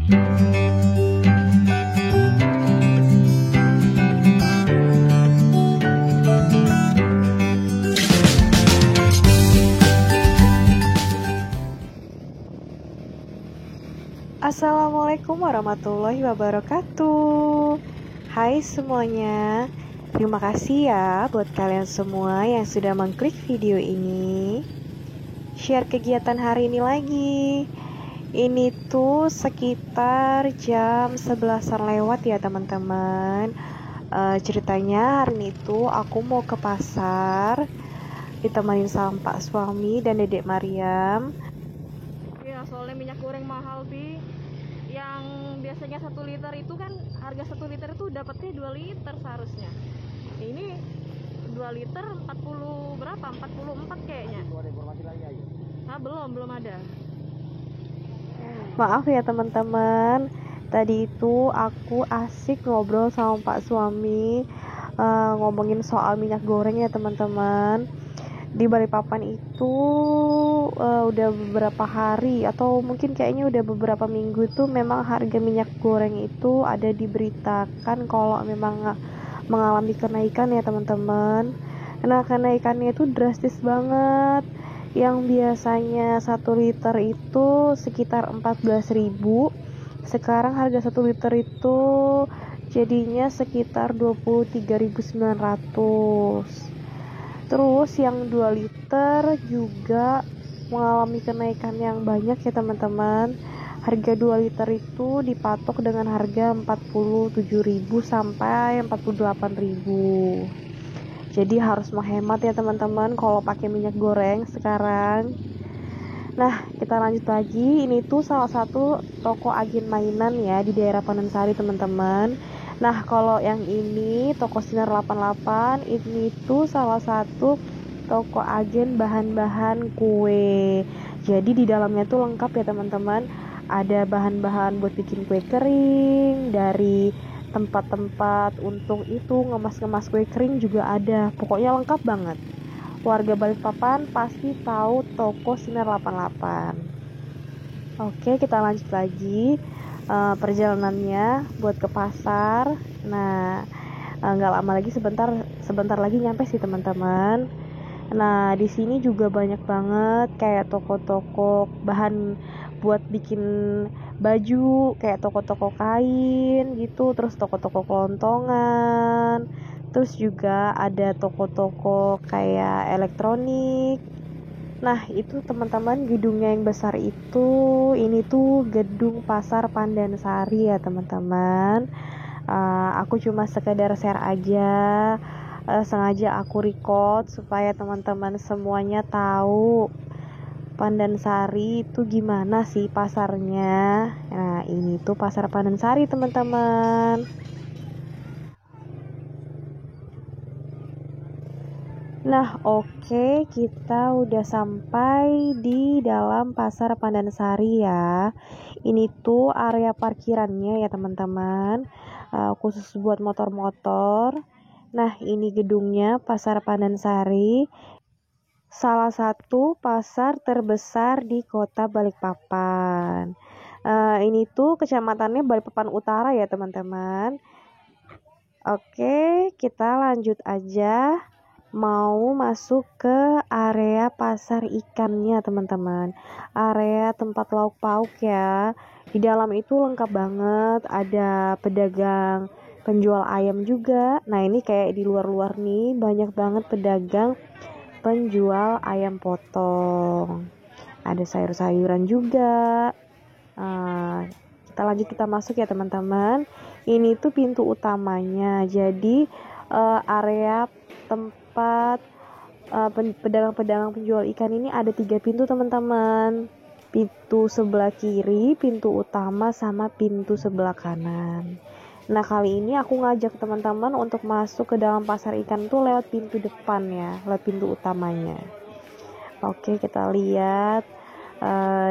Assalamualaikum warahmatullahi wabarakatuh. Hai semuanya, terima kasih ya buat kalian semua yang sudah mengklik video ini. Share kegiatan hari ini lagi. Ini tuh sekitar jam 11-an lewat ya teman-teman. Ceritanya hari ini tuh aku mau ke pasar, ditemenin sama Pak Suami dan Dedek Mariam. Ya soalnya minyak goreng mahal Bi. Yang biasanya 1 liter itu kan harga 1 liter itu dapatnya 2 liter seharusnya. Ini 2 liter 40 berapa? 44 kayaknya. Belum ada. Maaf ya teman-teman, tadi itu aku asik ngobrol sama Pak Suami, ngomongin soal minyak goreng ya teman-teman. Di Balikpapan itu udah beberapa hari atau mungkin kayaknya udah beberapa minggu tuh memang harga minyak goreng itu ada diberitakan kalau memang mengalami kenaikan ya teman-teman. Nah kenaikannya itu drastis banget. Yang biasanya 1 liter itu sekitar 14.000, sekarang harga 1 liter itu jadinya sekitar 23.900. Terus yang 2 liter juga mengalami kenaikan yang banyak ya teman-teman. Harga 2 liter itu dipatok dengan harga 47.000 sampai 48.000. Jadi harus menghemat ya teman-teman kalau pakai minyak goreng sekarang. Nah, kita lanjut lagi. Ini tuh salah satu toko agen mainan ya di daerah Pandansari teman-teman. Nah, kalau yang ini toko Sinar 88, ini tuh salah satu toko agen bahan-bahan kue. Jadi di dalamnya tuh lengkap ya teman-teman. Ada bahan-bahan buat bikin kue kering, dari tempat-tempat untuk itu ngemas-ngemas kue kering juga ada. Pokoknya lengkap banget. Warga Balikpapan pasti tahu toko Sinar 88. Oke, kita lanjut lagi. Perjalanannya buat ke pasar. Nah, nggak lama lagi, sebentar lagi nyampe sih teman-teman. Nah, di sini juga banyak banget kayak toko-toko bahan buat bikin baju, kayak toko-toko kain gitu, terus toko-toko kelontongan. Terus juga ada toko-toko kayak elektronik. Nah, itu teman-teman gedungnya yang besar itu, ini tuh gedung Pasar Pandansari ya teman-teman. Aku cuma sekedar share aja, sengaja aku record supaya teman-teman semuanya tahu Pandansari itu gimana sih pasarnya. Nah, ini tuh Pasar Pandansari teman-teman. Nah, oke, kita udah sampai di dalam Pasar Pandansari ya. Ini tuh area parkirannya ya teman-teman, khusus buat motor-motor. Nah, ini gedungnya Pasar Pandansari, salah satu pasar terbesar di kota Balikpapan. Ini tuh kecamatannya Balikpapan Utara ya teman-teman. Oke, kita lanjut aja. Mau masuk ke area pasar ikannya teman-teman, area tempat lauk pauk ya. Di dalam itu lengkap banget, ada pedagang penjual ayam juga. Nah, ini kayak di luar-luar nih banyak banget pedagang penjual ayam potong, ada sayur-sayuran juga. Kita masuk ya teman-teman. Ini tuh pintu utamanya, jadi area tempat pedagang-pedagang penjual ikan ini ada 3 pintu teman-teman. Pintu sebelah kiri, pintu utama, sama pintu sebelah kanan. Nah, kali ini aku ngajak teman-teman untuk masuk ke dalam pasar ikan tuh lewat pintu depan ya, lewat pintu utamanya. Oke, kita lihat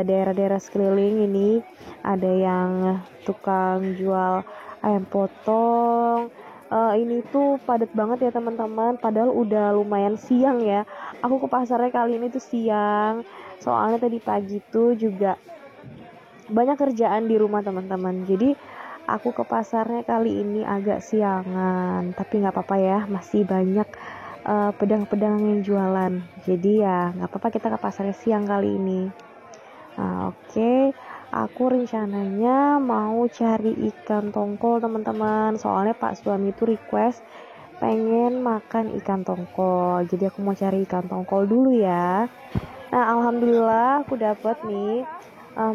daerah-daerah sekeliling ini. Ada yang tukang jual ayam potong. Ini tuh padat banget ya teman-teman, padahal udah lumayan siang ya. Aku ke pasarnya kali ini tuh siang, soalnya tadi pagi tuh juga banyak kerjaan di rumah teman-teman. Jadi aku ke pasarnya kali ini agak siangan, tapi nggak apa-apa ya, masih banyak pedang-pedang yang jualan. Jadi ya nggak apa-apa kita ke pasarnya siang kali ini. Nah, oke. Aku rencananya mau cari ikan tongkol teman-teman. Soalnya Pak suami itu request pengen makan ikan tongkol. Jadi aku mau cari ikan tongkol dulu ya. Nah, alhamdulillah aku dapat nih.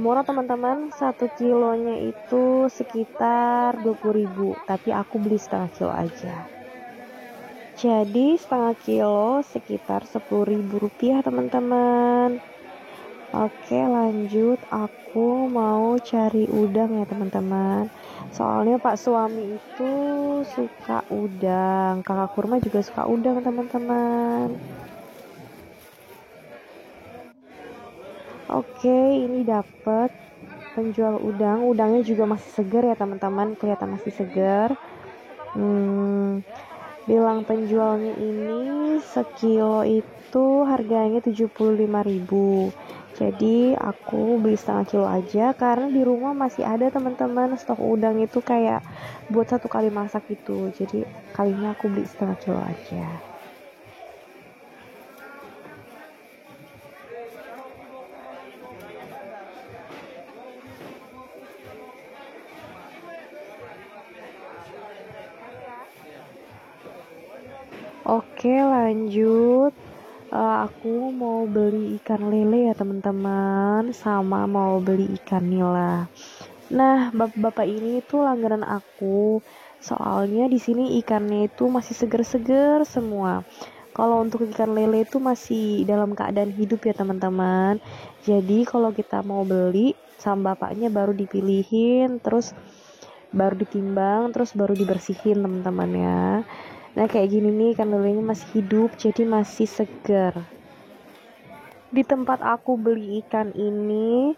Murah teman-teman, 1 kilonya itu sekitar 20.000, tapi aku beli setengah kilo aja. Jadi setengah kilo sekitar 10.000 rupiah teman-teman. Oke, lanjut. Aku mau cari udang ya teman-teman. Soalnya Pak suami itu suka udang. Kakak kurma juga suka udang teman-teman. Oke, ini dapat penjual udang. Udangnya juga masih segar ya teman-teman. Kelihatan masih segar. Bilang penjualnya ini sekilo itu harganya 75.000. Jadi aku beli setengah kilo aja karena di rumah masih ada teman-teman stok udang itu kayak buat 1 kali masak gitu. Jadi kali ini aku beli setengah kilo aja. Oke, lanjut. Aku mau beli ikan lele ya teman-teman, sama mau beli ikan nila. Nah, bapak-bapak ini tuh langganan aku. Soalnya di sini ikannya itu masih seger-seger semua. Kalau untuk ikan lele itu masih dalam keadaan hidup ya teman-teman. Jadi kalau kita mau beli sama bapaknya baru dipilihin, terus baru ditimbang, terus baru dibersihin teman-teman ya. Nah kayak gini nih ikan lelenya masih hidup, jadi masih segar. Di tempat aku beli ikan ini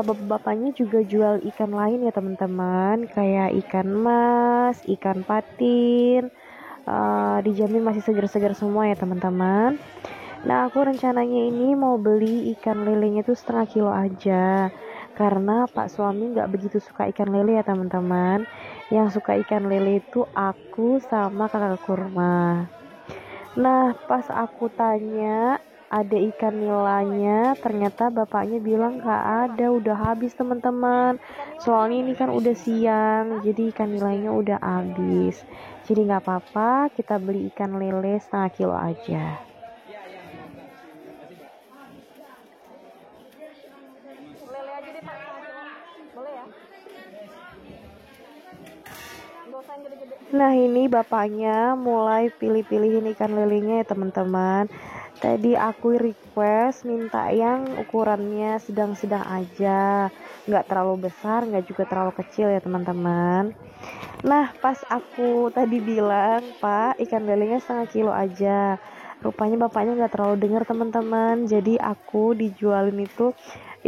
bapaknya juga jual ikan lain ya teman-teman, kayak ikan mas, ikan patin, dijamin masih segar-segar semua ya teman-teman. Nah aku rencananya ini mau beli ikan lelenya tuh setengah kilo aja, karena Pak suami nggak begitu suka ikan lele ya teman-teman. Yang suka ikan lele itu aku sama kakak kurma. Nah pas aku tanya ada ikan nilanya, ternyata bapaknya bilang nggak ada, udah habis teman-teman. Soalnya ini kan udah siang, jadi ikan nilainya udah habis. Jadi nggak apa-apa, kita beli ikan lele setengah kilo aja. Lele aja deh Pak, boleh ya? Nggak usah yang gede-gede. Nah ini bapaknya mulai pilih-pilihin ikan lelenya ya teman-teman. Tadi aku request minta yang ukurannya sedang-sedang aja, nggak terlalu besar, nggak juga terlalu kecil ya teman-teman. Nah pas aku tadi bilang Pak ikan lelenya setengah kilo aja, rupanya bapaknya nggak terlalu dengar teman-teman. Jadi aku dijualin itu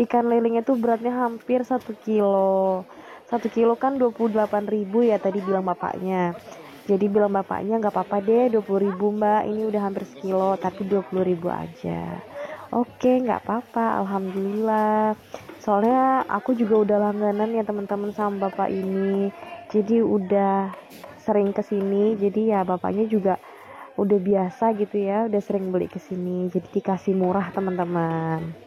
ikan lelenya tuh beratnya hampir 1 kilo. 1 kilo kan 28.000 ya tadi bilang bapaknya. Jadi bilang bapaknya nggak apa-apa deh 20.000 mbak, ini udah hampir sekilo tapi 20.000 aja. Oke nggak apa-apa, alhamdulillah. Soalnya aku juga udah langganan ya teman-teman sama bapak ini. Jadi udah sering kesini, jadi ya bapaknya juga udah biasa gitu ya, udah sering beli kesini. Jadi dikasih murah teman-teman.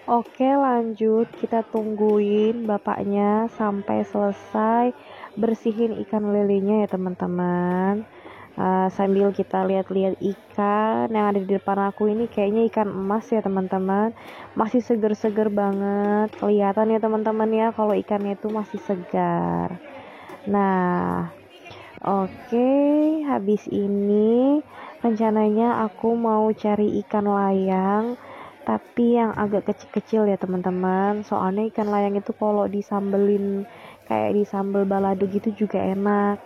Oke lanjut, kita tungguin bapaknya sampai selesai bersihin ikan lelenya ya teman-teman. Sambil kita lihat-lihat ikan yang ada di depan aku ini, kayaknya ikan emas ya teman-teman, masih seger-seger banget, kelihatan ya teman-teman ya kalau ikannya itu masih segar. Nah oke, habis ini rencananya aku mau cari ikan layang, tapi yang agak kecil-kecil ya teman-teman. Soalnya ikan layang itu kalau disambelin kayak disambel balado gitu juga enak.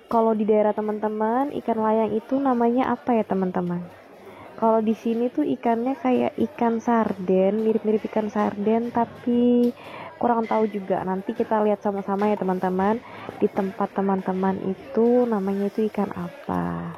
Kalau di daerah teman-teman ikan layang itu namanya apa ya teman-teman? Kalau di sini tuh ikannya kayak ikan sarden, mirip-mirip ikan sarden tapi kurang tahu juga. Nanti kita lihat sama-sama ya teman-teman. Di tempat teman-teman itu namanya itu ikan apa.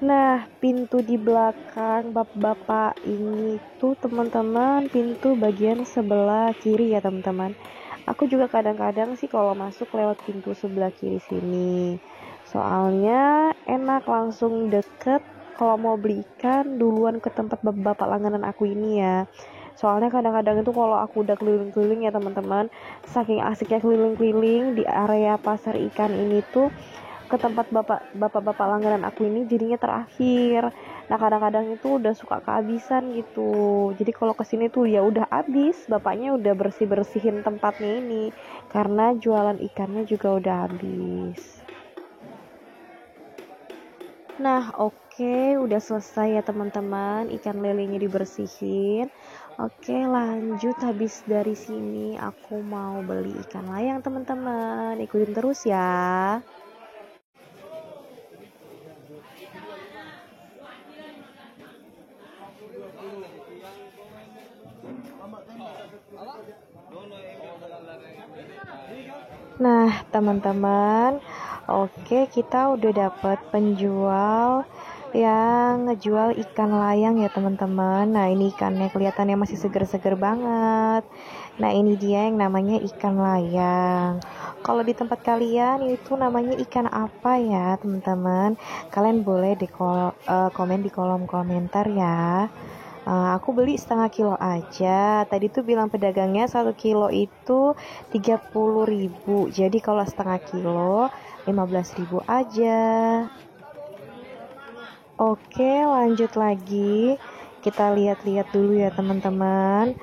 Nah, pintu di belakang bapak-bapak ini tuh teman-teman, pintu bagian sebelah kiri ya teman-teman. Aku juga kadang-kadang sih kalau masuk lewat pintu sebelah kiri sini. Soalnya enak, langsung deket. Kalau mau beli ikan duluan ke tempat bapak-bapak langganan aku ini ya. Soalnya kadang-kadang itu kalau aku udah keliling-keliling ya teman-teman, saking asiknya keliling-keliling di area pasar ikan ini tuh, ke tempat bapak-bapak langganan aku ini jadinya terakhir. Nah kadang-kadang itu udah suka kehabisan gitu. Jadi kalau kesini tuh ya udah habis, bapaknya udah bersih-bersihin tempatnya ini karena jualan ikannya juga udah habis. Nah oke, udah selesai ya teman-teman, ikan lelenya dibersihin. Oke lanjut, habis dari sini aku mau beli ikan layang teman-teman, ikutin terus ya. Nah, teman-teman, oke, kita udah dapat penjual yang ngejual ikan layang ya, teman-teman. Nah, ini ikannya kelihatannya masih seger-seger banget. Nah, ini dia yang namanya ikan layang. Kalau di tempat kalian itu namanya ikan apa ya, teman-teman? Kalian boleh komen di kolom komentar ya. Aku beli setengah kilo aja. Tadi tuh bilang pedagangnya 1 kilo itu 30.000. Jadi kalau setengah kilo 15.000 aja. Oke, lanjut lagi. Kita lihat-lihat dulu ya teman-teman.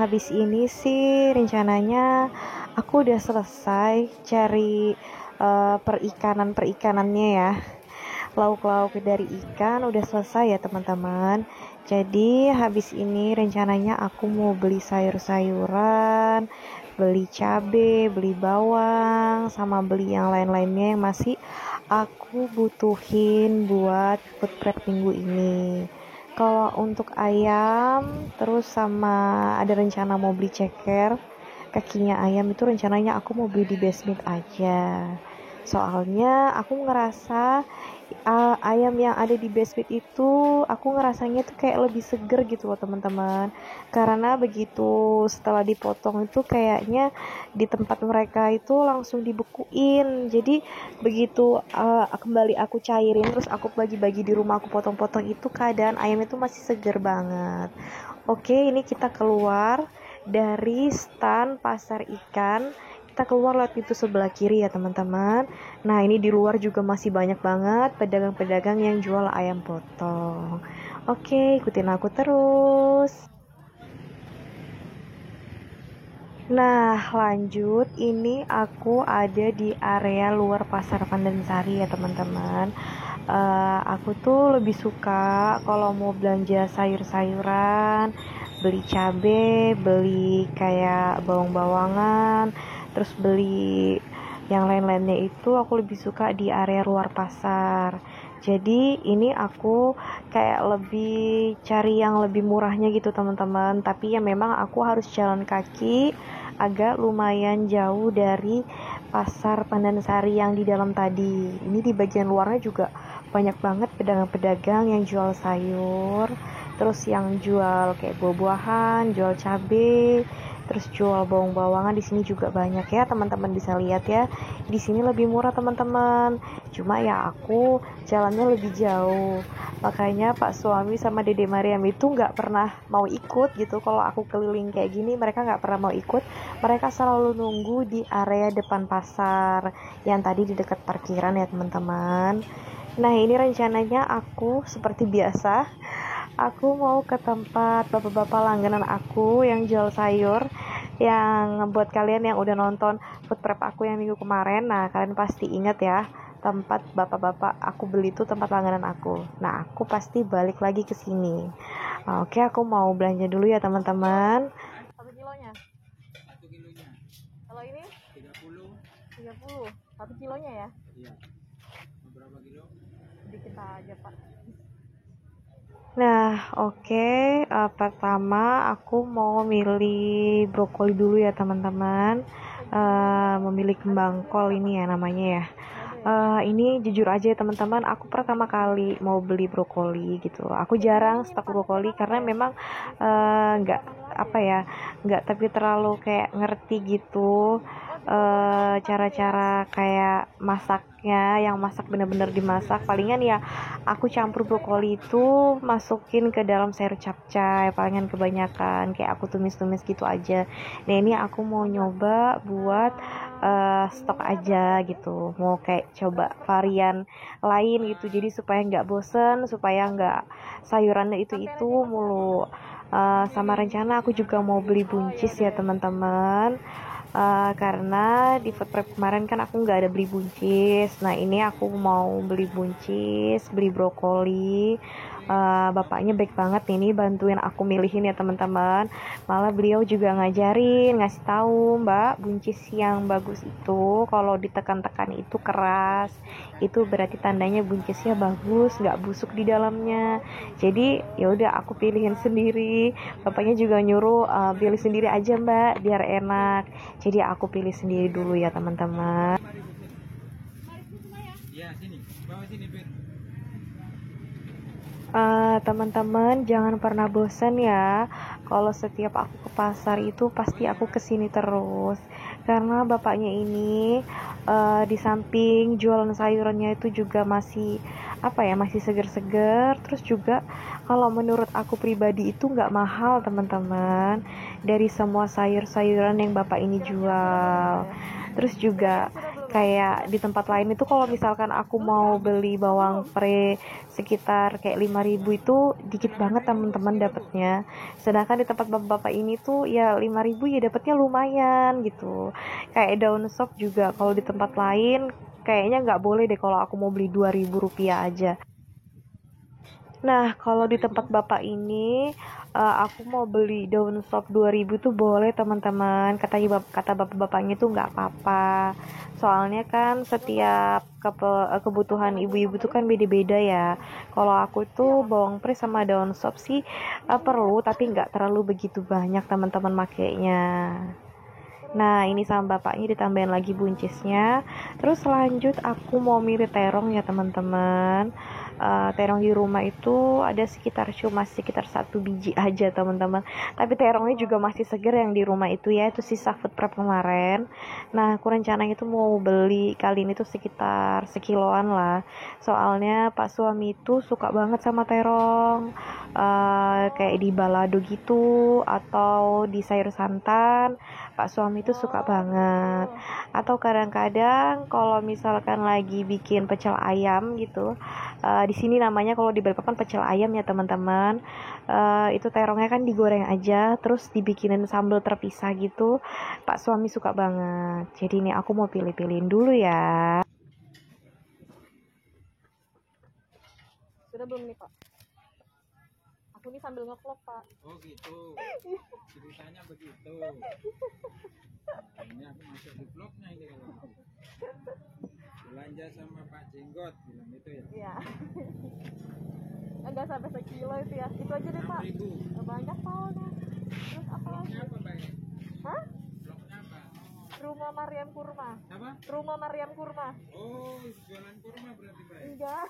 Habis ini sih rencananya aku udah selesai cari perikanannya ya. Lauk-lauk dari ikan udah selesai ya teman-teman. Jadi habis ini rencananya aku mau beli sayur-sayuran, beli cabe, beli bawang, sama beli yang lain-lainnya yang masih aku butuhin buat food prep minggu ini. Kalau untuk ayam, terus sama ada rencana mau beli ceker, kakinya ayam itu rencananya aku mau beli di Bestmeat aja. Soalnya aku ngerasa ayam yang ada di Bestmeat itu aku ngerasanya tuh kayak lebih seger gitu loh teman-teman. Karena begitu setelah dipotong itu kayaknya di tempat mereka itu langsung dibekuin. Jadi begitu kembali aku cairin terus aku bagi-bagi di rumah aku potong-potong itu keadaan ayam itu masih seger banget. Oke, ini kita keluar dari stand pasar ikan. Kita keluar lewat pintu sebelah kiri ya teman-teman. Nah ini di luar juga masih banyak banget pedagang-pedagang yang jual ayam potong. Oke, ikutin aku terus. Nah lanjut, ini aku ada di area luar pasar Pandansari ya teman-teman. Aku tuh lebih suka kalau mau belanja sayur-sayuran, beli cabe, beli kayak bawang-bawangan, terus beli yang lain-lainnya itu aku lebih suka di area luar pasar. Jadi ini aku kayak lebih cari yang lebih murahnya gitu teman-teman, tapi ya memang aku harus jalan kaki agak lumayan jauh dari pasar Pandansari yang di dalam tadi. Ini di bagian luarnya juga banyak banget pedagang-pedagang yang jual sayur, terus yang jual kayak buah-buahan, jual cabai, terus jual bawang-bawangan. Di sini juga banyak ya teman-teman, bisa lihat ya. Di sini lebih murah teman-teman. Cuma ya aku jalannya lebih jauh. Makanya Pak suami sama Dede Mariam itu nggak pernah mau ikut gitu. Kalau aku keliling kayak gini mereka nggak pernah mau ikut. Mereka selalu nunggu di area depan pasar yang tadi di dekat parkiran ya teman-teman. Nah ini rencananya aku seperti biasa, aku mau ke tempat bapak-bapak langganan aku yang jual sayur, yang buat kalian yang udah nonton food prep aku yang minggu kemarin, nah kalian pasti ingat ya, tempat bapak-bapak aku beli itu tempat langganan aku. Nah aku pasti balik lagi ke sini. Oke, aku mau belanja dulu ya teman-teman. 1 kilonya? 1 kilonya. Kalau ini 30. 30. 1 kilonya ya? Iya. Berapa kilo? Sedikit aja Pak. Nah, oke. Pertama aku mau milih brokoli dulu ya teman-teman. Memilih kembang kol ini ya namanya ya. Ini jujur aja ya teman-teman, aku pertama kali mau beli brokoli gitu. Aku jarang stok brokoli karena memang nggak apa ya, nggak tapi terlalu kayak ngerti gitu cara-cara kayak masaknya, yang masak bener-bener dimasak. Palingan ya aku campur brokoli itu masukin ke dalam sayur capcay, palingan kebanyakan kayak aku tumis-tumis gitu aja. Nah ini aku mau nyoba buat stok aja gitu, mau kayak coba varian lain gitu, jadi supaya nggak bosen, supaya nggak sayurannya itu mulu. Sama rencana aku juga mau beli buncis ya teman-teman. Karena di food prep kemarin kan aku nggak ada beli buncis. Nah ini aku mau beli buncis, beli brokoli. Bapaknya baik banget ini bantuin aku milihin ya teman-teman. Malah beliau juga ngajarin, ngasih tahu Mbak, buncis yang bagus itu kalau ditekan-tekan itu keras, itu berarti tandanya buncisnya bagus, nggak busuk di dalamnya. Jadi ya udah aku pilihin sendiri. Bapaknya juga nyuruh pilih sendiri aja Mbak biar enak. Jadi aku pilih sendiri dulu ya teman-teman. Ya, sini. Bawa sini, Bir. Teman-teman jangan pernah bosan ya. Kalau setiap aku ke pasar itu pasti aku kesini terus. Karena bapaknya ini di samping jualan sayurannya itu juga masih apa ya, masih seger-seger. Terus juga kalau menurut aku pribadi itu nggak mahal teman-teman. Dari semua sayur-sayuran yang bapak ini jual. Terus juga kayak di tempat lain itu kalau misalkan aku mau beli bawang pre sekitar kayak 5.000 itu dikit banget teman-teman dapatnya. Sedangkan di tempat bapak-bapak ini tuh ya 5.000 ya dapatnya lumayan gitu. Kayak daun sop juga kalau di tempat lain kayaknya nggak boleh deh kalau aku mau beli 2.000 rupiah aja. Nah, kalau di tempat bapak ini, aku mau beli daun sop 2.000 tuh boleh teman-teman. Kata bapak-bapaknya tuh nggak apa-apa. Soalnya kan setiap kebutuhan ibu-ibu tuh kan beda-beda ya. Kalau aku tuh bawang pre sama daun sop sih perlu, tapi nggak terlalu begitu banyak teman-teman makainya. Nah, ini sama bapaknya ditambahin lagi buncisnya. Terus lanjut aku mau milih terong ya teman-teman. Terong di rumah itu ada sekitar 1 biji aja teman-teman. Tapi terongnya juga masih seger yang di rumah itu ya, itu sisa food prep kemarin. Nah aku rencananya itu mau beli kali ini tuh sekitar sekiloan lah. Soalnya pak suami itu suka banget sama terong. Kayak di balado gitu atau di sayur santan, pak suami itu suka banget. Atau kadang-kadang kalau misalkan lagi bikin pecel ayam gitu, di sini namanya kalau di Balikpapan pecel ayam ya teman-teman. Itu terongnya kan digoreng aja terus dibikinin sambal terpisah gitu, pak suami suka banget. Jadi ini aku mau pilih-pilihin dulu ya. Sudah belum nih Pak? Aku nih sambil nge-vlog Pak. Oh gitu. Ceritanya begitu. Nah, ini aku masuk di vlognya ini kalau belanja sama Pak Jenggot bilang itu ya. Iya. Enggak sampai sekilo itu ya. Itu aja deh Pak. 6.000. Nggak banyak soalnya. Terus apa lagi? Vlognya apa, Pak? Hah? Vlognya apa? Rumah Maryam Kurma. Apa? Rumah Maryam Kurma. Oh, jualan kurma berarti, Pak. Enggak.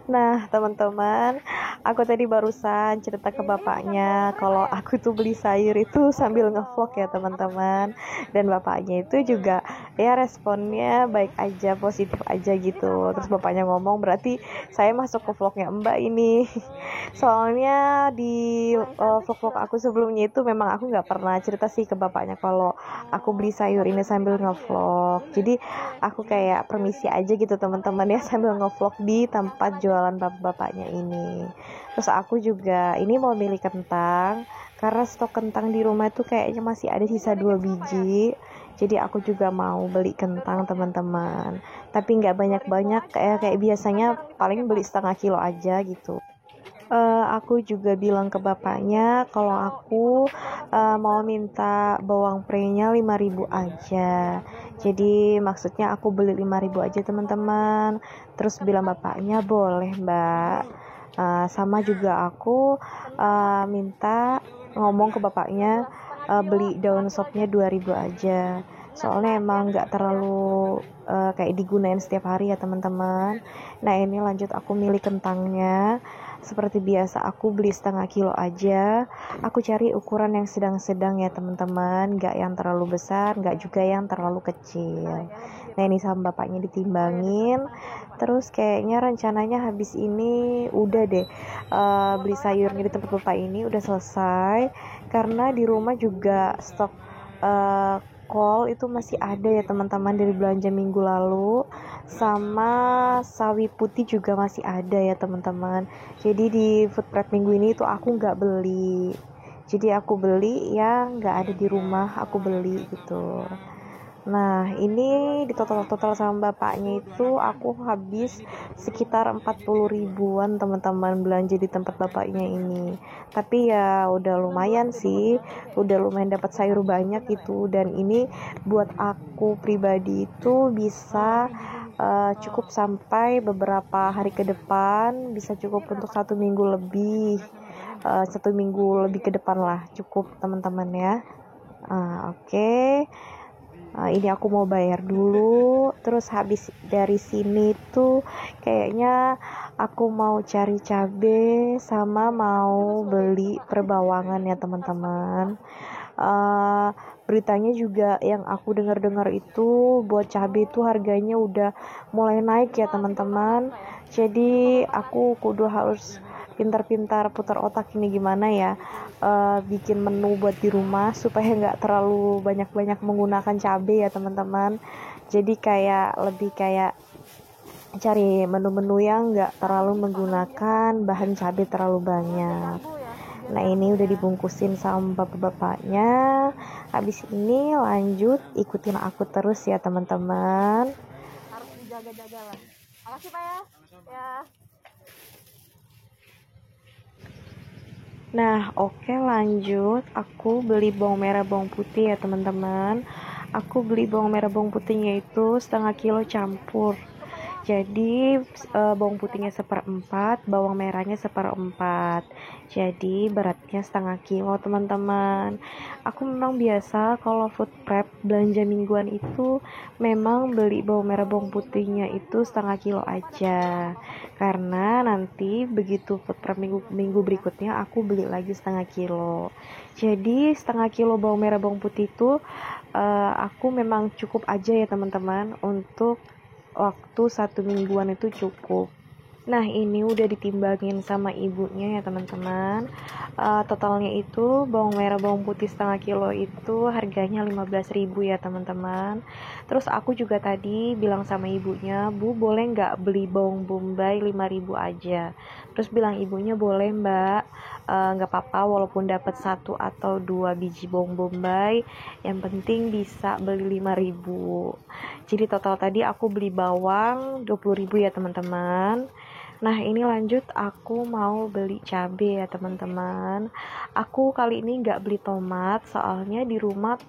Nah teman-teman, aku tadi barusan cerita ke bapaknya kalau aku tuh beli sayur itu sambil ngevlog ya teman-teman. Dan bapaknya itu juga ya responnya baik aja, positif aja gitu. Terus bapaknya ngomong berarti saya masuk ke vlognya Mbak ini. Soalnya di vlog-vlog aku sebelumnya itu memang aku nggak pernah cerita sih ke bapaknya kalau aku beli sayur ini sambil ngevlog. Jadi aku kayak permisi aja gitu teman-teman ya, sambil ngevlog di tempat jualan bapak-bapaknya ini. Terus aku juga ini mau milih kentang karena stok kentang di rumah itu kayaknya masih ada sisa 2 biji. Jadi aku juga mau beli kentang teman-teman, tapi nggak banyak-banyak kayak biasanya, paling beli setengah kilo aja gitu. Aku juga bilang ke bapaknya kalau aku mau minta bawang prenya 5.000 aja. Jadi maksudnya aku beli 5.000 aja teman-teman. Terus bilang bapaknya boleh Mbak. Sama juga aku minta ngomong ke bapaknya beli daun sopnya 2.000 aja. soalnya emang nggak terlalu kayak digunain setiap hari ya teman-teman. Nah ini lanjut aku milih kentangnya. Seperti biasa aku beli setengah kilo aja. Aku cari ukuran yang sedang-sedang ya teman-teman, nggak yang terlalu besar, nggak juga yang terlalu kecil. Nah ini sama bapaknya ditimbangin. Terus kayaknya rencananya habis ini udah deh beli sayurnya di tempat bapak ini udah selesai, karena di rumah juga stok kol itu masih ada ya teman-teman dari belanja minggu lalu, sama sawi putih juga masih ada ya teman-teman. Jadi di food prep minggu ini tuh aku nggak beli, jadi aku beli yang nggak ada di rumah, aku beli gitu. Nah ini di total sama bapaknya itu aku habis sekitar 40 ribuan teman-teman belanja di tempat bapaknya ini. Tapi ya udah lumayan sih, udah lumayan dapat sayur banyak gitu. Dan ini buat aku pribadi itu bisa cukup sampai beberapa hari ke depan, bisa cukup untuk 1 minggu lebih, 1 minggu lebih ke depan lah, cukup teman-teman ya. Oke. Ini aku mau bayar dulu, terus habis dari sini tuh kayaknya aku mau cari cabe sama mau beli perbawangan ya teman-teman. Beritanya juga yang aku dengar-dengar itu buat cabe itu harganya udah mulai naik ya teman-teman. Jadi aku kudu harus pintar-pintar putar otak ini gimana ya, bikin menu buat di rumah supaya nggak terlalu banyak-banyak menggunakan cabai ya teman-teman. Jadi kayak lebih kayak cari menu-menu yang nggak terlalu menggunakan bahan cabai terlalu banyak. Nah ini udah dibungkusin sama bapak-bapaknya. Habis ini lanjut ikutin aku terus ya teman-teman. Harus dijaga-jaga lah. Makasih Pak ya. Ya. Nah, oke lanjut. Aku beli bawang merah bawang putih ya teman-teman. Aku beli bawang merah bawang putihnya itu setengah kilo campur. Jadi bawang putihnya 1/4, bawang merahnya 1/4. Jadi beratnya setengah kilo teman-teman. Aku memang biasa kalau food prep belanja mingguan itu memang beli bawang merah bawang putihnya itu setengah kilo aja. Karena nanti begitu food prep minggu berikutnya aku beli lagi setengah kilo. Jadi setengah kilo bawang merah bawang putih itu aku memang cukup aja ya teman-teman, untuk waktu 1 mingguan itu cukup. Nah ini udah ditimbangin sama ibunya ya teman-teman. Totalnya itu bawang merah bawang putih setengah kilo itu harganya 15.000 ya teman-teman. Terus aku juga tadi bilang sama ibunya, Bu boleh nggak beli bawang bombay 5.000 aja. Terus bilang ibunya boleh mbak, nggak apa-apa walaupun dapat 1 atau 2 biji bawang bombay, yang penting bisa beli 5.000. Jadi total tadi aku beli bawang 20.000 ya teman-teman. Nah ini lanjut aku mau beli cabai ya teman-teman. Aku kali ini nggak beli tomat, soalnya di rumah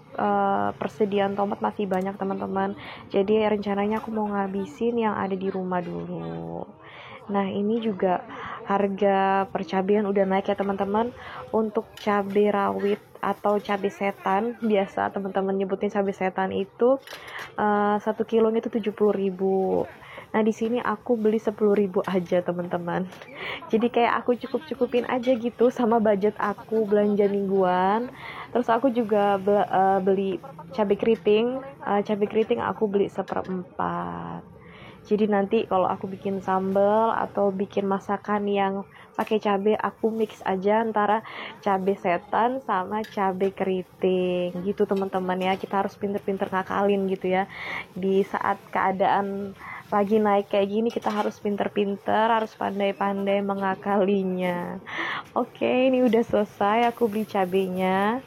persediaan tomat masih banyak teman-teman. Jadi rencananya aku mau ngabisin yang ada di rumah dulu. Nah ini juga harga percabean udah naik ya teman-teman. Untuk cabai rawit atau cabai setan, biasa teman-teman nyebutnya cabai setan itu 1 kilonya itu 70.000. Nah di sini aku beli 10.000 aja teman-teman. Jadi kayak aku cukup-cukupin aja gitu sama budget aku belanja mingguan. Terus aku juga beli cabai keriting. Cabai keriting aku beli 1/4. Jadi nanti kalau aku bikin sambal atau bikin masakan yang pakai cabai, aku mix aja antara cabai setan sama cabai keriting gitu teman-teman ya. Kita harus pinter-pinter ngakalin gitu ya. Di saat keadaan lagi naik kayak gini kita harus pinter-pinter, harus pandai-pandai mengakalinya. Oke, ini udah selesai aku beli cabenya.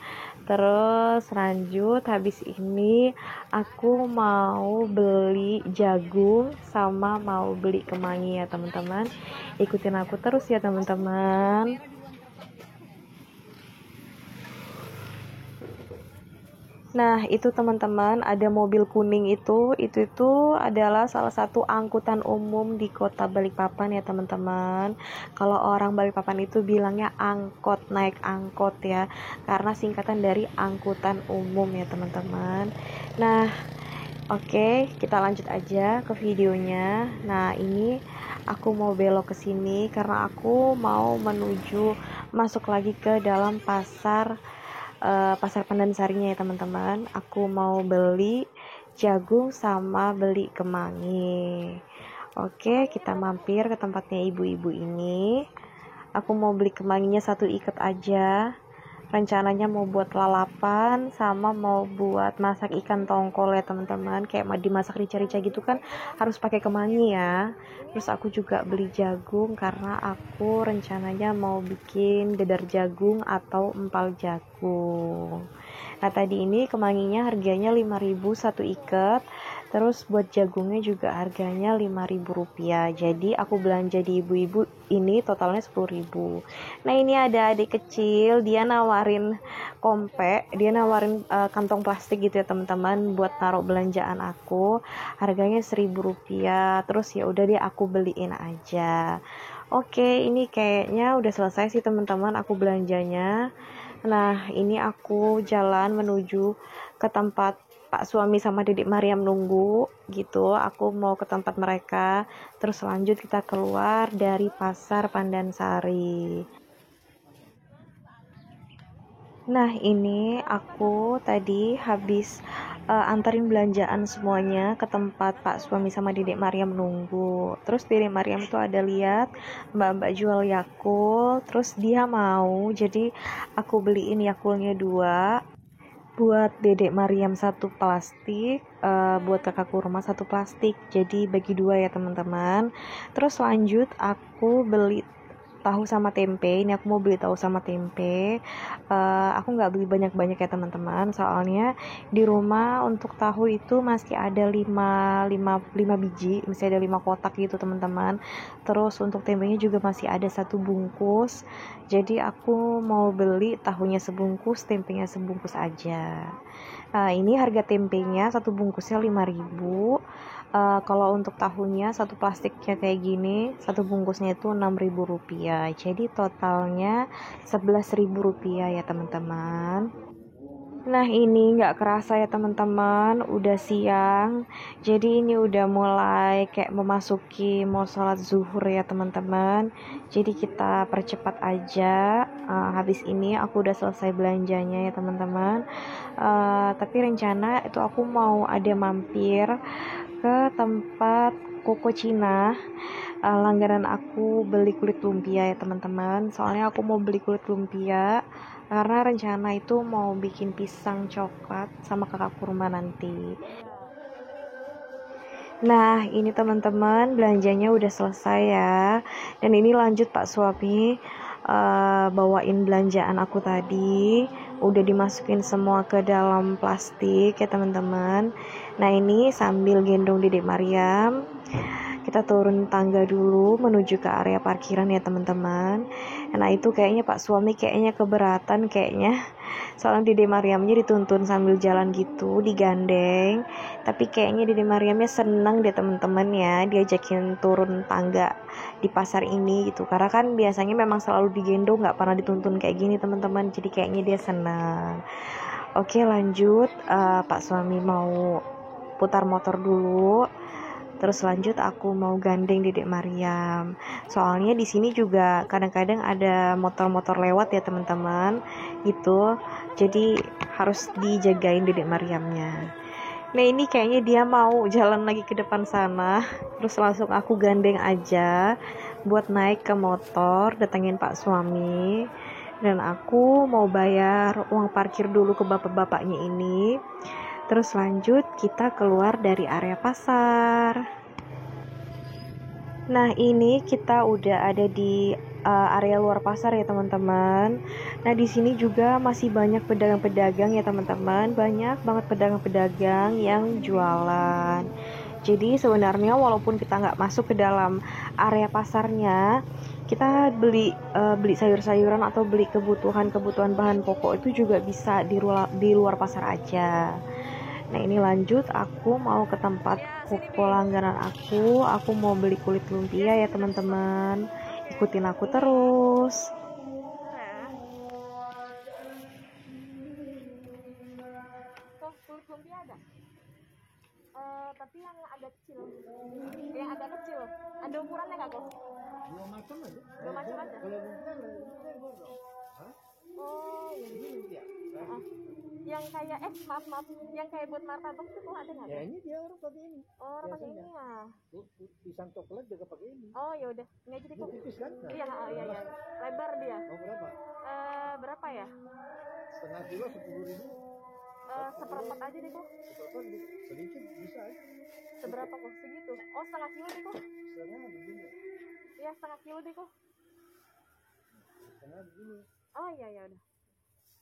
Terus lanjut habis ini aku mau beli jagung sama mau beli kemangi ya teman-teman. Ikutin aku terus ya teman-teman. Nah, itu teman-teman, ada mobil kuning itu adalah salah satu angkutan umum di kota Balikpapan ya teman-teman. Kalau orang Balikpapan itu bilangnya angkot, naik angkot ya, karena singkatan dari angkutan umum ya teman-teman. Nah, oke, kita lanjut aja ke videonya. Nah, ini aku mau belok ke sini karena aku mau menuju masuk lagi ke dalam pasar pasar Pandansarinya ya teman-teman. Aku mau beli jagung sama beli kemangi. Oke, kita mampir ke tempatnya ibu-ibu ini. Aku mau beli kemanginya 1 ikat aja. Rencananya mau buat lalapan sama mau buat masak ikan tongkol ya teman-teman. Kayak mau dimasak rica-rica gitu kan harus pakai kemangi ya. Terus aku juga beli jagung karena aku rencananya mau bikin dadar jagung atau empal jagung. Nah, tadi ini kemanginya harganya 5.000 1 ikat. Terus buat jagungnya juga harganya Rp5.000. Jadi aku belanja di ibu-ibu ini totalnya 10.000. Nah, ini ada adik kecil, dia nawarin dia nawarin kantong plastik gitu ya teman-teman buat taruh belanjaan aku. Harganya Rp1.000. Terus ya udah deh aku beliin aja. Oke, ini kayaknya udah selesai sih teman-teman aku belanjanya. Nah, ini aku jalan menuju ke tempat Pak suami sama Dedek Mariam nunggu gitu. Aku mau ke tempat mereka. Terus lanjut kita keluar dari pasar Pandansari. Nah, ini aku tadi habis anterin belanjaan semuanya ke tempat Pak suami sama Dedek Mariam nunggu. Terus Dedek Mariam tuh ada lihat mbak-mbak jual Yakult. Terus dia mau, jadi aku beliin Yakultnya 2. Buat Dedek Mariam 1 plastik, buat kakakku rumah 1 plastik, jadi bagi 2 ya teman-teman. Terus lanjut aku beli tahu sama tempe. Ini aku mau beli tahu sama tempe. Aku nggak beli banyak-banyak ya teman-teman, soalnya di rumah untuk tahu itu masih ada 5 biji, masih ada 5 kotak gitu teman-teman. Terus untuk tempenya juga masih ada 1 bungkus. Jadi aku mau beli tahunya sebungkus, tempenya sebungkus aja. Nah, ini harga tempenya 1 bungkusnya 5.000. Kalau untuk tahunya 1 plastiknya kayak gini, 1 bungkusnya itu Rp6.000. Jadi totalnya Rp11.000 ya teman-teman. Nah, ini nggak kerasa ya teman-teman, udah siang. Jadi ini udah mulai kayak memasuki mau sholat zuhur ya teman-teman. Jadi kita percepat aja. Habis ini aku udah selesai belanjanya ya teman-teman. Tapi rencana itu aku mau ada mampir ke tempat Koko Cina. Langganan aku beli kulit lumpia ya teman-teman. Soalnya aku mau beli kulit lumpia karena rencana itu mau bikin pisang coklat sama kakak kurma nanti. Nah, ini teman-teman belanjanya udah selesai ya. Dan ini lanjut Pak suami bawain belanjaan aku tadi. Udah dimasukin semua ke dalam plastik ya teman-teman. Nah, ini sambil gendong Dedek Mariam, kita turun tangga dulu menuju ke area parkiran ya teman-teman. Nah, itu kayaknya Pak suami kayaknya keberatan kayaknya. Soalnya Dede Mariamnya dituntun sambil jalan gitu, digandeng. Tapi kayaknya Dede Mariamnya seneng deh teman-teman ya, diajakin turun tangga di pasar ini gitu. Karena kan biasanya memang selalu digendong, nggak pernah dituntun kayak gini teman-teman. Jadi kayaknya dia senang. Oke, lanjut. Pak suami mau putar motor dulu. Terus lanjut aku mau gandeng Dedek Mariam. Soalnya di sini juga kadang-kadang ada motor-motor lewat ya teman-teman. Gitu. Jadi harus dijagain Dedek Mariamnya. Nah, ini kayaknya dia mau jalan lagi ke depan sana. Terus langsung aku gandeng aja buat naik ke motor, datengin Pak suami. Dan aku mau bayar uang parkir dulu ke bapak-bapaknya ini. Terus lanjut kita keluar dari area pasar. Nah, ini kita udah ada di area luar pasar ya teman-teman. Nah, di sini juga masih banyak pedagang-pedagang ya teman-teman. Banyak banget pedagang-pedagang yang jualan. Jadi sebenarnya walaupun kita nggak masuk ke dalam area pasarnya, kita beli sayur-sayuran atau beli kebutuhan bahan pokok itu juga bisa di luar pasar aja. Nah ini lanjut, aku mau ke tempat langganan aku mau beli kulit lumpia ya teman-teman, ikutin aku terus. Kok kulit lumpia ada? Tapi yang agak kecil, ada ukurannya nggak kok? Dua macam aja. Kalau lumpia gondrong. Hah? Oh iya. Ini lumpia. Yang kayak maaf, yang kayak buat martabak itu ada nggak? Ya ini dia orang pakai ini. Oh, orang pakai ini ya. Pisang coklat juga pakai ini. Oh ya udah, ini aja deh kok. Tipis kan? Iya. Lebar dia. Mau berapa? Berapa ya? Setengah kilo 10.000. Seperempat aja deh kok. Sedikit bisa aja. Seberapa kok? Segitu. Oh, setengah kilo deh kok. Setengah begini. Iya, setengah kilo deh kok. Setengah begini. Oh iya udah.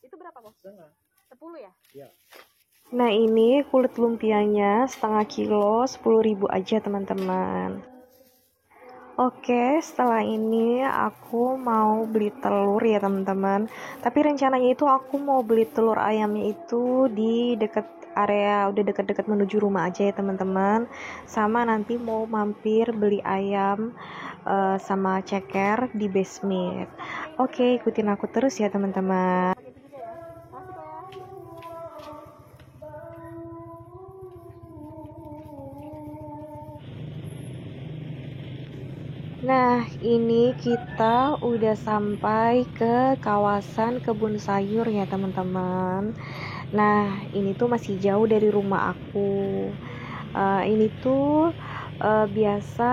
Itu berapa kok? Setengah. 10 ya? Iya. Nah ini kulit lumpianya setengah kilo 10.000 aja teman-teman. Oke, setelah ini aku mau beli telur ya teman-teman. Tapi rencananya itu aku mau beli telur ayamnya itu di deket area, udah deket-deket menuju rumah aja ya teman-teman. Sama nanti mau mampir beli ayam sama ceker di Bestmeat. Oke, ikutin aku terus ya teman-teman. Nah, ini kita udah sampai ke kawasan kebun sayur ya teman-teman. Nah, ini tuh masih jauh dari rumah aku. Ini tuh biasa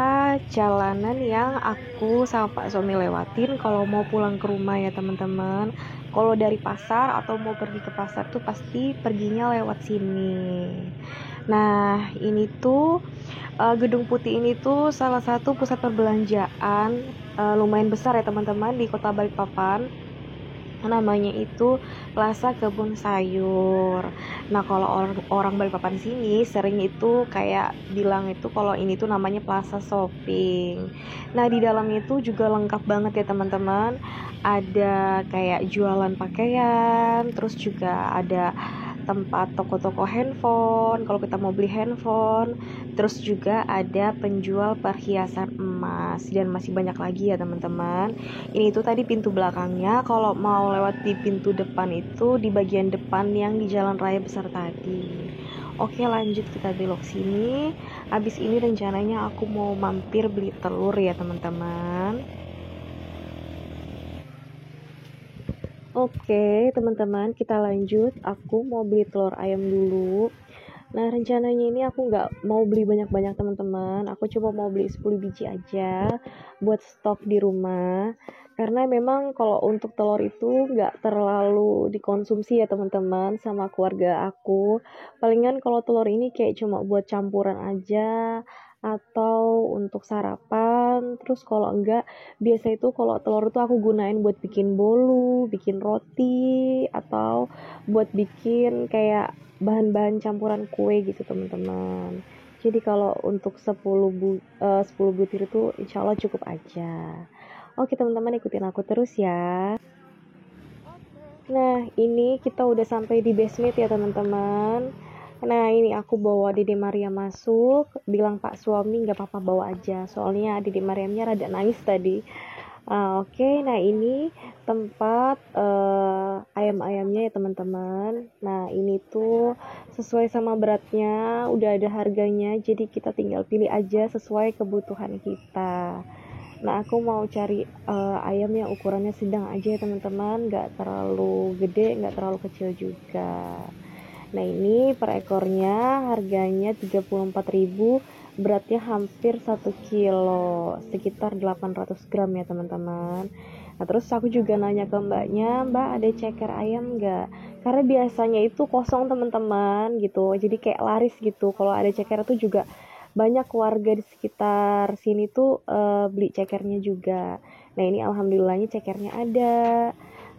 jalanan yang aku sama Pak suami lewatin kalau mau pulang ke rumah ya teman-teman. Kalau dari pasar atau mau pergi ke pasar tuh pasti perginya lewat sini. Nah, ini tuh Gedung Putih ini tuh salah satu pusat perbelanjaan lumayan besar ya teman-teman di Kota Balikpapan. Namanya itu Plaza Kebun Sayur. Nah kalau orang Balikpapan sini sering itu kayak bilang itu kalau ini tuh namanya Plaza Shopping. Nah di dalamnya itu juga lengkap banget ya teman-teman. Ada kayak jualan pakaian, terus juga ada tempat toko-toko handphone kalau kita mau beli handphone, terus juga ada penjual perhiasan emas dan masih banyak lagi ya teman-teman. Ini tuh tadi pintu belakangnya, kalau mau lewat di pintu depan itu di bagian depan yang di jalan raya besar tadi. Oke lanjut, kita belok sini. Habis ini rencananya aku mau mampir beli telur ya teman-teman. Oke teman-teman, kita lanjut. Aku mau beli telur ayam dulu. Nah rencananya ini aku nggak mau beli banyak-banyak teman-teman. Aku cuma mau beli 10 biji aja buat stok di rumah. Karena memang kalau untuk telur itu nggak terlalu dikonsumsi ya teman-teman sama keluarga aku. Palingan kalau telur ini kayak cuma buat campuran aja atau untuk sarapan. Terus kalau enggak, biasa itu kalau telur itu aku gunain buat bikin bolu, bikin roti, atau buat bikin kayak bahan-bahan campuran kue gitu teman-teman. Jadi kalau untuk 10 butir itu insya Allah cukup aja. Oke teman-teman, ikutin aku terus ya. Nah ini kita udah sampai di Bestmeat ya teman-teman. Nah ini aku bawa Dede Maria masuk, bilang Pak suami nggak apa-apa bawa aja, soalnya Dede Mariamnya rada nangis tadi. Oke, nah ini tempat ayam-ayamnya ya teman-teman. Nah ini tuh sesuai sama beratnya, udah ada harganya, jadi kita tinggal pilih aja sesuai kebutuhan kita. Nah aku mau cari ayam yang ukurannya sedang aja ya teman-teman, nggak terlalu gede, nggak terlalu kecil juga. Nah ini per ekornya harganya 34.000, beratnya hampir 1 kilo, sekitar 800 gram ya teman-teman. Nah terus aku juga nanya ke mbaknya, mbak ada ceker ayam nggak? Karena biasanya itu kosong teman-teman gitu, jadi kayak laris gitu. Kalau ada ceker itu juga banyak warga di sekitar sini tuh beli cekernya juga. Nah ini alhamdulillahnya cekernya ada.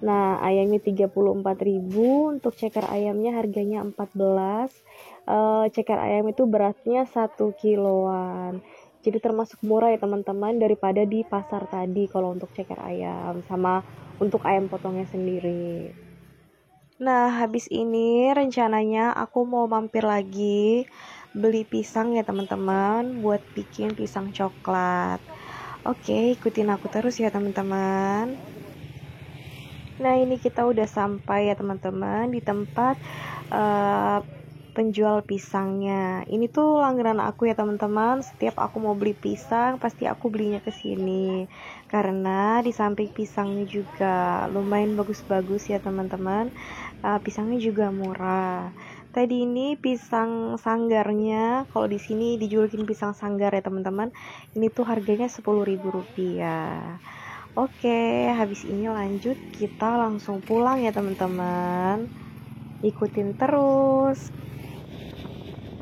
Nah ayamnya 34.000, untuk ceker ayamnya harganya 14. Ceker ayam itu beratnya 1 kiloan. Jadi termasuk murah ya teman-teman daripada di pasar tadi kalau untuk ceker ayam sama untuk ayam potongnya sendiri. Nah, habis ini rencananya aku mau mampir lagi beli pisang ya teman-teman buat bikin pisang coklat. Oke, ikutin aku terus ya teman-teman. Nah, ini kita udah sampai ya teman-teman di tempat penjual pisangnya. Ini tuh langganan aku ya teman-teman. Setiap aku mau beli pisang, pasti aku belinya ke sini. Karena di samping pisangnya juga lumayan bagus-bagus ya teman-teman. Pisangnya juga murah. Tadi ini pisang sanggarnya, kalau di sini dijulukin pisang sanggar ya teman-teman. Ini tuh harganya Rp10.000. Oke, habis ini lanjut kita langsung pulang ya teman-teman. Ikutin terus.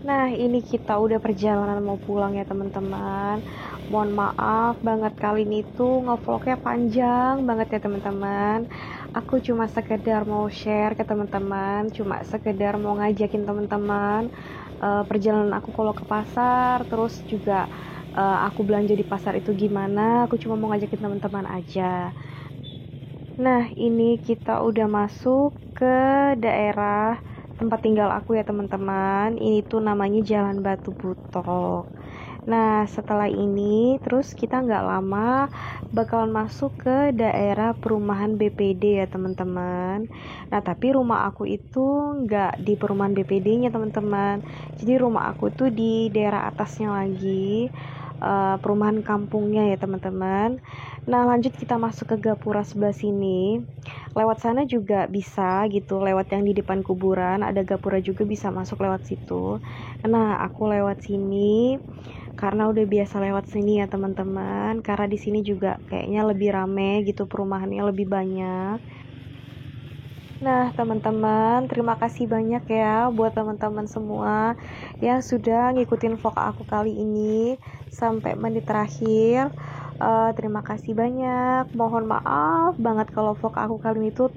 Nah, ini kita udah perjalanan mau pulang ya teman-teman. Mohon maaf banget kali ini tuh ngevlognya panjang banget ya teman-teman. Aku cuma sekedar mau share ke teman-teman, cuma sekedar mau ngajakin teman-teman perjalanan aku kalau ke pasar, terus juga aku belanja di pasar itu gimana. Aku cuma mau ngajakin teman-teman aja. Nah, ini kita udah masuk ke daerah tempat tinggal aku ya teman-teman. Ini tuh namanya Jalan Batu Butok. Nah, setelah ini terus kita nggak lama bakalan masuk ke daerah perumahan BPD ya teman-teman. Nah, tapi rumah aku itu nggak di perumahan BPD-nya teman-teman. Jadi rumah aku tuh di daerah atasnya lagi, perumahan kampungnya ya teman-teman. Nah, lanjut kita masuk ke gapura sebelah sini. Lewat sana juga bisa gitu, lewat yang di depan kuburan ada gapura juga, bisa masuk lewat situ. Nah, aku lewat sini karena udah biasa lewat sini ya teman-teman, karena di sini juga kayaknya lebih rame gitu, perumahannya lebih banyak. Nah teman-teman, terima kasih banyak ya buat teman-teman semua yang sudah ngikutin vlog aku kali ini sampai menit terakhir. Terima kasih banyak. Mohon maaf banget kalau vlog aku kali ini tuh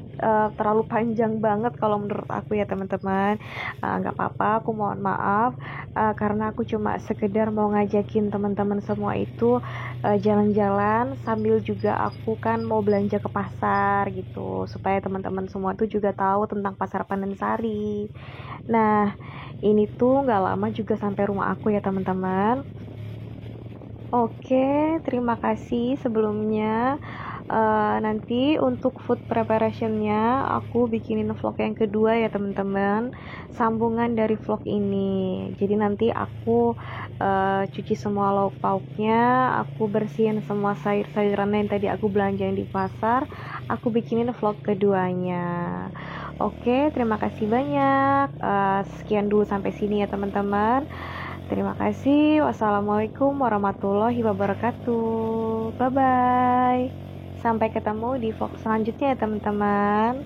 terlalu panjang banget kalau menurut aku ya teman-teman. Nggak apa-apa, aku mohon maaf karena aku cuma sekedar mau ngajakin teman-teman semua itu jalan-jalan sambil juga aku kan mau belanja ke pasar gitu, supaya teman-teman semua tuh juga tahu tentang pasar Pandansari. Nah, ini tuh nggak lama juga sampai rumah aku ya teman-teman. Oke, terima kasih sebelumnya. Nanti untuk food preparationnya aku bikinin vlog yang kedua ya teman-teman, sambungan dari vlog ini. Jadi nanti aku cuci semua lauk pauknya, aku bersihin semua sayur-sayuran yang tadi aku belanjain di pasar, aku bikinin vlog keduanya. Oke, terima kasih banyak. Sekian dulu sampai sini ya teman-teman. Terima kasih. Wassalamualaikum warahmatullahi wabarakatuh. Bye bye. Sampai ketemu di vlog selanjutnya ya teman-teman.